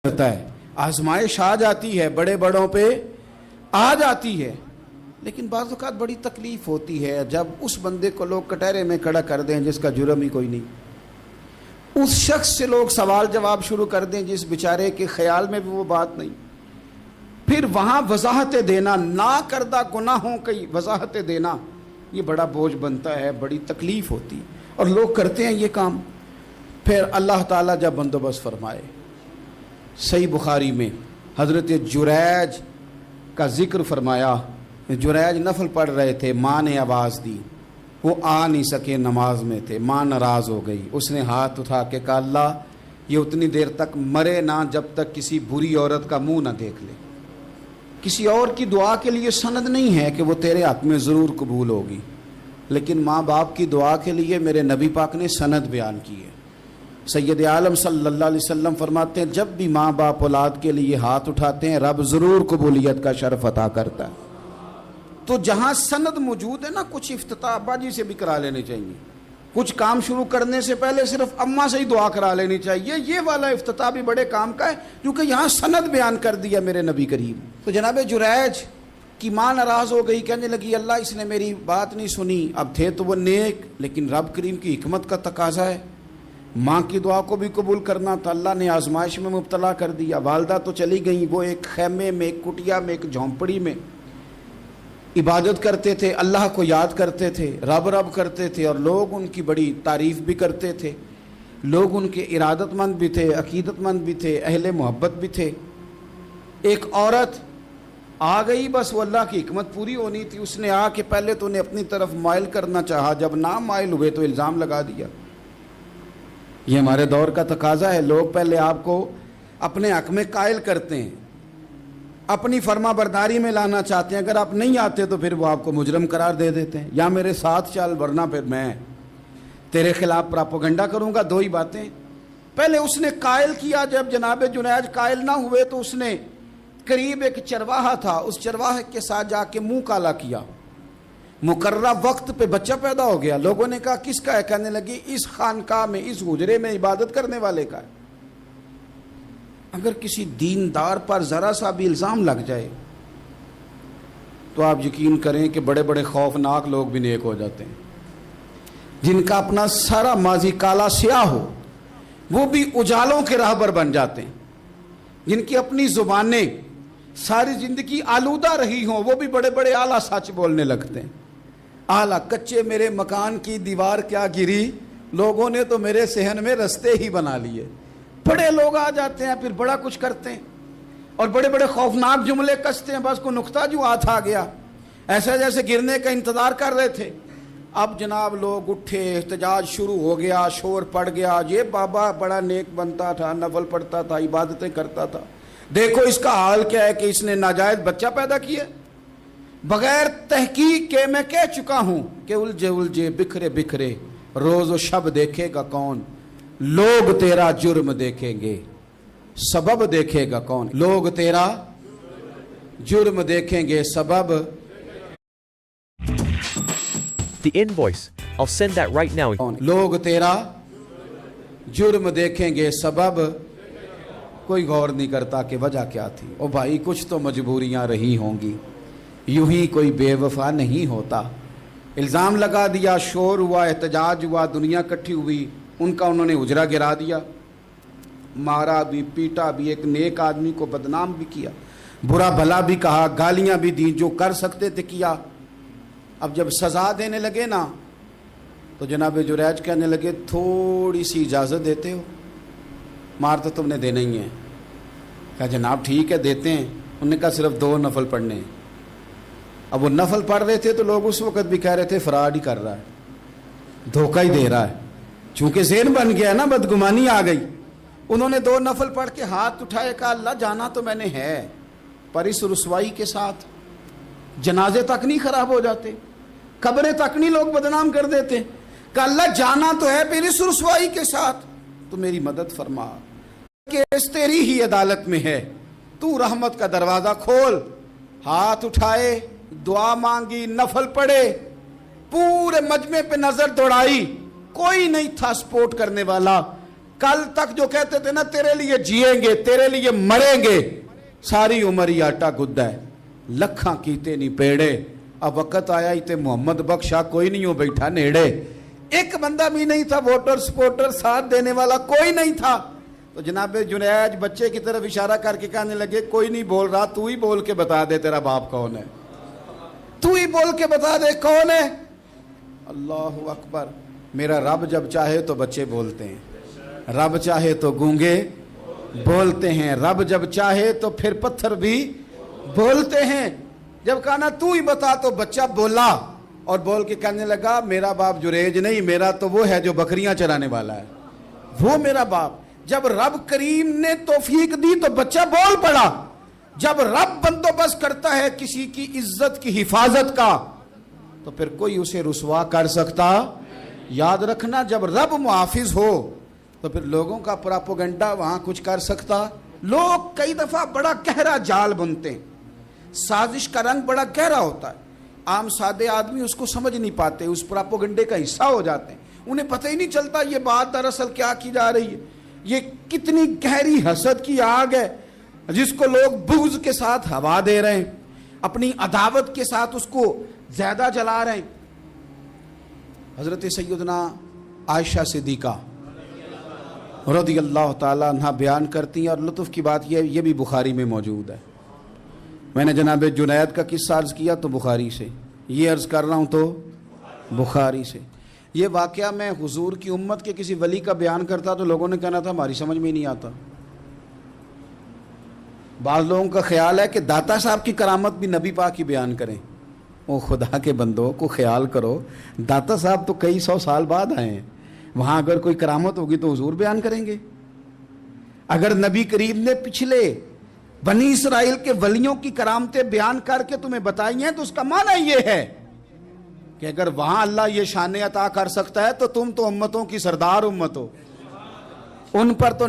کرتا ہے، آزمائش آ جاتی ہے، بڑے بڑوں پہ آ جاتی ہے، لیکن بعض اوقات بڑی تکلیف ہوتی ہے جب اس بندے کو لوگ کٹہرے میں کھڑا کر دیں جس کا جرم ہی کوئی نہیں، اس شخص سے لوگ سوال جواب شروع کر دیں جس بیچارے کے خیال میں بھی وہ بات نہیں، پھر وہاں وضاحت دینا، نہ کردہ گناہوں کی وضاحت دینا، یہ بڑا بوجھ بنتا ہے، بڑی تکلیف ہوتی ہے، اور لوگ کرتے ہیں یہ کام۔ پھر اللہ تعالیٰ جب بندوبست فرمائے، صحیح بخاری میں حضرت جریج کا ذکر فرمایا، جریج نفل پڑھ رہے تھے، ماں نے آواز دی، وہ آ نہیں سکے، نماز میں تھے، ماں ناراض ہو گئی، اس نے ہاتھ اٹھا کے کہا اللہ یہ اتنی دیر تک مرے نہ جب تک کسی بری عورت کا منہ نہ دیکھ لے۔ کسی اور کی دعا کے لیے سند نہیں ہے کہ وہ تیرے حق میں ضرور قبول ہوگی، لیکن ماں باپ کی دعا کے لیے میرے نبی پاک نے سند بیان کی ہے۔ سید عالم صلی اللہ علیہ وسلم فرماتے ہیں جب بھی ماں باپ اولاد کے لیے ہاتھ اٹھاتے ہیں رب ضرور قبولیت کا شرف عطا کرتا ہے۔ تو جہاں سند موجود ہے نا، کچھ افتتاح ابا جی سے بھی کرا لینے چاہیے، کچھ کام شروع کرنے سے پہلے صرف اماں سے ہی دعا کرا لینی چاہیے، یہ والا افتتاح بھی بڑے کام کا ہے کیونکہ یہاں سند بیان کر دیا میرے نبی کریم۔ تو جناب جریج کی ماں ناراض ہو گئی، کہنے لگی اللہ اس نے میری بات نہیں سنی، اب تھے تو وہ نیک، لیکن رب کریم کی حکمت کا تقاضا ہے، ماں کی دعا کو بھی قبول کرنا تھا، اللہ نے آزمائش میں مبتلا کر دیا۔ والدہ تو چلی گئیں، وہ ایک خیمے میں، ایک کٹیا میں، ایک جھونپڑی میں عبادت کرتے تھے، اللہ کو یاد کرتے تھے، رب رب کرتے تھے، اور لوگ ان کی بڑی تعریف بھی کرتے تھے، لوگ ان کے ارادت مند بھی تھے، عقیدت مند بھی تھے، اہل محبت بھی تھے۔ ایک عورت آ گئی، بس وہ اللہ کی حکمت پوری ہونی تھی، اس نے آ کے پہلے تو انہیں اپنی طرف مائل کرنا چاہا، جب نہ مائل ہوئے تو الزام لگا دیا۔ یہ ہمارے دور کا تقاضا ہے، لوگ پہلے آپ کو اپنے حق میں قائل کرتے ہیں، اپنی فرما برداری میں لانا چاہتے ہیں، اگر آپ نہیں آتے تو پھر وہ آپ کو مجرم قرار دے دیتے ہیں، یا میرے ساتھ چل ورنہ پھر میں تیرے خلاف پراپوگنڈا کروں گا۔ دو ہی باتیں، پہلے اس نے قائل کیا، جب جناب جنید قائل نہ ہوئے تو اس نے قریب ایک چرواہا تھا، اس چرواہے کے ساتھ جا کے منہ کالا کیا، مقررہ وقت پہ بچہ پیدا ہو گیا، لوگوں نے کہا کس کا ہے، کہنے لگی اس خانقاہ میں، اس حجرے میں عبادت کرنے والے کا ہے۔ اگر کسی دیندار پر ذرا سا بھی الزام لگ جائے تو آپ یقین کریں کہ بڑے بڑے خوفناک لوگ بھی نیک ہو جاتے ہیں، جن کا اپنا سارا ماضی کالا سیاہ ہو وہ بھی اجالوں کے راہبر بن جاتے ہیں، جن کی اپنی زبانیں ساری زندگی آلودہ رہی ہوں وہ بھی بڑے بڑے اعلیٰ سچ بولنے لگتے ہیں۔ اعلیٰ کچے میرے مکان کی دیوار کیا گری، لوگوں نے تو میرے صحن میں رستے ہی بنا لیے۔ بڑے لوگ آ جاتے ہیں، پھر بڑا کچھ کرتے ہیں اور بڑے بڑے خوفناک جملے کستے ہیں، بس کو نقطہ جو ہاتھ آ گیا، ایسا جیسے گرنے کا انتظار کر رہے تھے۔ اب جناب لوگ اٹھے، احتجاج شروع ہو گیا، شور پڑ گیا، یہ بابا بڑا نیک بنتا تھا، نفل پڑھتا تھا، عبادتیں کرتا تھا، دیکھو اس کا حال کیا ہے کہ اس نے ناجائز بچہ پیدا کیا۔ بغیر تحقیق کے میں کہہ چکا ہوں کہ الجھے الجھے بکھرے بکھرے روز و شب دیکھے گا کون، لوگ تیرا جرم دیکھیں گے سبب دیکھے گا کون، لوگ تیرا جرم دیکھیں گے سبب۔ The invoice. I'll send that right now. لوگ تیرا جرم دیکھیں گے سبب، کوئی غور نہیں کرتا کہ وجہ کیا تھی۔ او بھائی کچھ تو مجبوریاں رہی ہوں گی، یوں ہی کوئی بے وفا نہیں ہوتا۔ الزام لگا دیا، شور ہوا، احتجاج ہوا، دنیا اکٹھی ہوئی، ان کا انہوں نے اجرا گرا دیا، مارا بھی، پیٹا بھی، ایک نیک آدمی کو بدنام بھی کیا، برا بھلا بھی کہا، گالیاں بھی دی، جو کر سکتے تھے کیا۔ اب جب سزا دینے لگے نا تو جناب جریج کہنے لگے تھوڑی سی اجازت دیتے ہو، مار تو تم نے دینا ہی ہے۔ کہا جناب ٹھیک ہے دیتے ہیں۔ انہوں نے کہا صرف 2 نفل پڑھنے ہیں۔ اب وہ نفل پڑھ رہے تھے تو لوگ اس وقت بھی کہہ رہے تھے فراڈ ہی کر رہا ہے، دھوکہ ہی دے رہا ہے، چونکہ ذہن بن گیا نا، بدگمانی آ گئی۔ انہوں نے 2 نفل پڑھ کے ہاتھ اٹھائے، کہا اللہ جانا تو میں نے ہے، پر اس رسوائی کے ساتھ جنازے تک نہیں خراب ہو جاتے، قبریں تک نہیں لوگ بدنام کر دیتے، کہ اللہ جانا تو ہے پھر اس رسوائی کے ساتھ تو میری مدد فرما، کیس تیری ہی عدالت میں ہے، تو رحمت کا دروازہ کھول۔ ہاتھ اٹھائے، دعا مانگی، نفل پڑھے، پورے مجمع پہ نظر دوڑائی، کوئی نہیں تھا سپورٹ کرنے والا، کل تک جو کہتے تھے نا تیرے لیے جیئیں گے تیرے لیے مریں گے، ساری عمر ہی آٹا گدا ہے، لکھاں کیتے نہیں پیڑے، اب وقت آیا ہی تے محمد بخشا کوئی نہیں ہو بیٹھا نیڑے، ایک بندہ بھی نہیں تھا ووٹر سپورٹر ساتھ دینے والا کوئی نہیں تھا، تو جناب جنید بچے کی طرف اشارہ کر کے کہنے لگے کوئی نہیں بول رہا، تو ہی بول کے بتا دے تیرا باپ کون ہے، تو ہی بول کے بتا دے کون ہے۔ اللہ اکبر، میرا رب جب چاہے تو بچے بولتے ہیں، رب چاہے تو گونگے بولتے ہیں، رب جب چاہے تو پھر پتھر بھی بولتے ہیں۔ جب کہا نا تو ہی بتا تو بچہ بولا اور بول کے کہنے لگا میرا باپ جریج نہیں، میرا تو وہ ہے جو بکریاں چرانے والا ہے، وہ میرا باپ۔ جب رب کریم نے توفیق دی تو بچہ بول پڑا۔ جب رب بندوبست کرتا ہے کسی کی عزت کی حفاظت کا تو پھر کوئی اسے رسوا کر سکتا؟ یاد رکھنا جب رب محافظ ہو تو پھر لوگوں کا پراپوگنڈا وہاں کچھ کر سکتا؟ لوگ کئی دفعہ بڑا گہرا جال بنتے ہیں، سازش کا رنگ بڑا گہرا ہوتا ہے، عام سادے آدمی اس کو سمجھ نہیں پاتے، اس پراپوگنڈے کا حصہ ہو جاتے ہیں، انہیں پتہ ہی نہیں چلتا یہ بات دراصل کیا کی جا رہی ہے، یہ کتنی گہری حسد کی آگ ہے جس کو لوگ بغض کے ساتھ ہوا دے رہے ہیں، اپنی عداوت کے ساتھ اس کو زیادہ جلا رہے ہیں۔ حضرت سیدنا عائشہ صدیقہ رضی اللہ تعالیٰ عنہ بیان کرتی ہیں، اور لطف کی بات یہ بھی بخاری میں موجود ہے۔ میں نے جناب جنید کا قصہ عرض کیا تو بخاری سے، یہ عرض کر رہا ہوں تو بخاری سے۔ یہ واقعہ میں حضور کی امت کے کسی ولی کا بیان کرتا تو لوگوں نے کہنا تھا ہماری سمجھ میں ہی نہیں آتا۔ بعض لوگوں کا خیال ہے کہ داتا صاحب کی کرامت بھی نبی پاک کی بیان کریں۔ او خدا کے بندوں کو خیال کرو، داتا صاحب تو کئی سو سال بعد آئے ہیں، وہاں اگر کوئی کرامت ہوگی تو حضور بیان کریں گے؟ اگر نبی کریم نے پچھلے بنی اسرائیل کے ولیوں کی کرامتیں بیان کر کے تمہیں بتائی ہیں تو اس کا معنی یہ ہے کہ اگر وہاں اللہ یہ شان عطا کر سکتا ہے تو تم تو امتوں کی سردار امت ہو، ان پر تو